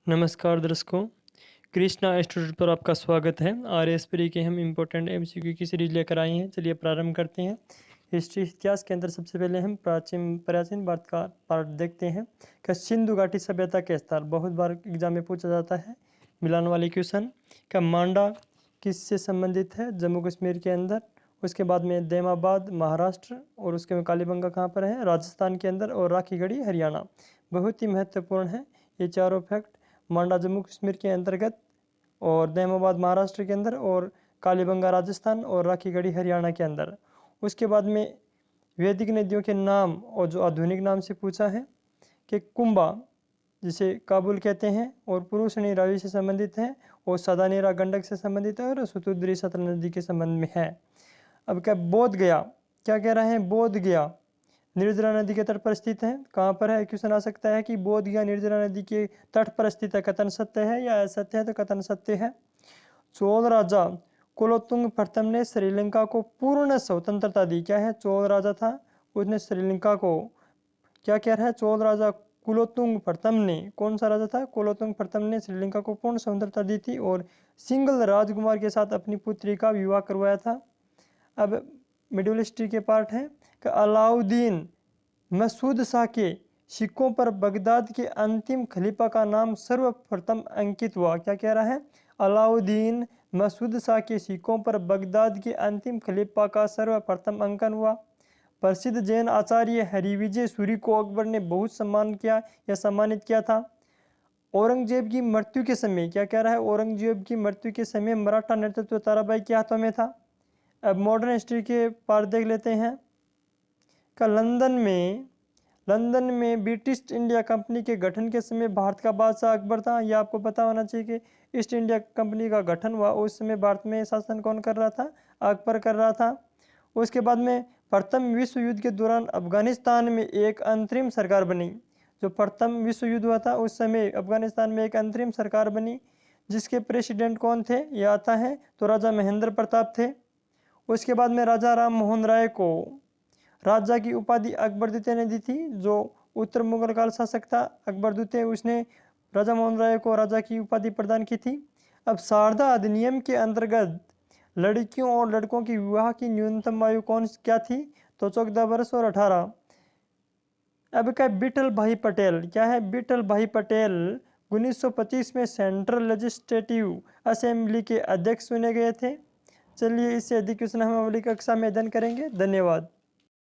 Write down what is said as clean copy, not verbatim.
नमस्कार दर्शकों, कृष्णा स्टूडियो पर आपका स्वागत है। आरएस प्री के हम इम्पोर्टेंट एमसीक्यू की सीरीज लेकर आए हैं। चलिए प्रारंभ करते हैं। हिस्ट्री इतिहास के अंदर सबसे पहले हम प्राचीन भारत का पार्ट देखते हैं कि सिंधु घाटी सभ्यता के स्तर बहुत बार एग्जाम में पूछा जाता है। मिलान वाली क्वेश्चन का मांडा किससे संबंधित है? जम्मू कश्मीर के अंदर। उसके बाद में दैमाबाद महाराष्ट्र, और उसके में कालीबंगा कहाँ पर है? राजस्थान के अंदर। और राखीगढ़ी हरियाणा। बहुत ही महत्वपूर्ण है ये चारों फैक्ट। मांडा जम्मू कश्मीर के अंतर्गत, और दैमाबाद महाराष्ट्र के अंदर, और कालीबंगा राजस्थान, और राखीगढ़ी हरियाणा के अंदर। उसके बाद में वैदिक नदियों के नाम, और जो आधुनिक नाम से पूछा है कि कुंभा जिसे काबुल कहते हैं, और पुरुषणी रावी से संबंधित है, और सदानेरा गंडक से संबंधित है, और सतुद्री सतलज नदी के संबंध में है। अब क्या बोध गया, क्या कह रहे हैं? बोध गया निर्जला नदी के तट पर स्थित है। कहाँ पर है? क्वेश्चन आ सकता है कि बोध गया निर्जला नदी के तट पर स्थित है। कथन सत्य है या असत्य है? तो कथन सत्य है। चोल राजा कुलोत्तुंग प्रथम ने श्रीलंका को पूर्ण स्वतंत्रता दी। क्या है? चोल राजा था, उसने श्रीलंका को, क्या कह रहा है? चोल राजा कुलोत्तुंग प्रथम ने, कौन सा राजा था? कुलोत्तुंग प्रथम ने श्रीलंका को पूर्ण स्वतंत्रता दी थी, और सिंगल राजकुमार के साथ अपनी पुत्री का विवाह करवाया था। अब मिडिल हिस्ट्री के पार्ट है कि अलाउद्दीन मसूद शाह के सिक्कों पर बगदाद के अंतिम खलीफा का नाम सर्वप्रथम अंकित हुआ। क्या कह रहा है? अलाउद्दीन मसूद शाह के सिक्कों पर बगदाद के अंतिम खलीफा का सर्वप्रथम अंकन हुआ। प्रसिद्ध जैन आचार्य हरिविजय सूरी को अकबर ने बहुत सम्मान किया या सम्मानित किया था। औरंगजेब की मृत्यु के समय, क्या कह रहा है? औरंगजेब की मृत्यु के समय मराठा नेतृत्व ताराबाई के हाथों में था। अब मॉडर्न हिस्ट्री के पार्ट देख लेते हैं का लंदन में ब्रिटिश इंडिया कंपनी के गठन के समय भारत का बादशाह अकबर था। यह आपको पता होना चाहिए कि ईस्ट इंडिया कंपनी का गठन हुआ उस समय भारत में शासन कौन कर रहा था? अकबर कर रहा था। उसके बाद में प्रथम विश्व युद्ध के दौरान अफगानिस्तान में एक अंतरिम सरकार बनी। जो प्रथम विश्व युद्ध हुआ था उस समय अफगानिस्तान में एक अंतरिम सरकार बनी, जिसके प्रेसिडेंट कौन थे? ये आता है तो राजा महेंद्र प्रताप थे। उसके बाद में राजा राम मोहन राय को राजा की उपाधि अकबर द्वितीय ने दी थी। जो उत्तर मुगल काल शासक था अकबर द्वितीय, उसने राजा मोहन राय को राजा की उपाधि प्रदान की थी। अब शारदा अधिनियम के अंतर्गत लड़कियों और लड़कों की विवाह की न्यूनतम आयु कौन क्या थी? तो 14 वर्ष और 18। अब क्या? विठल भाई पटेल, क्या है? विठल भाई पटेल 1925 में सेंट्रल लेजिस्लेटिव असेंबली के अध्यक्ष चुने गए थे। चलिए, इससे अधिक क्वेश्चन हम अगली कक्षा में अध्ययन करेंगे। धन्यवाद।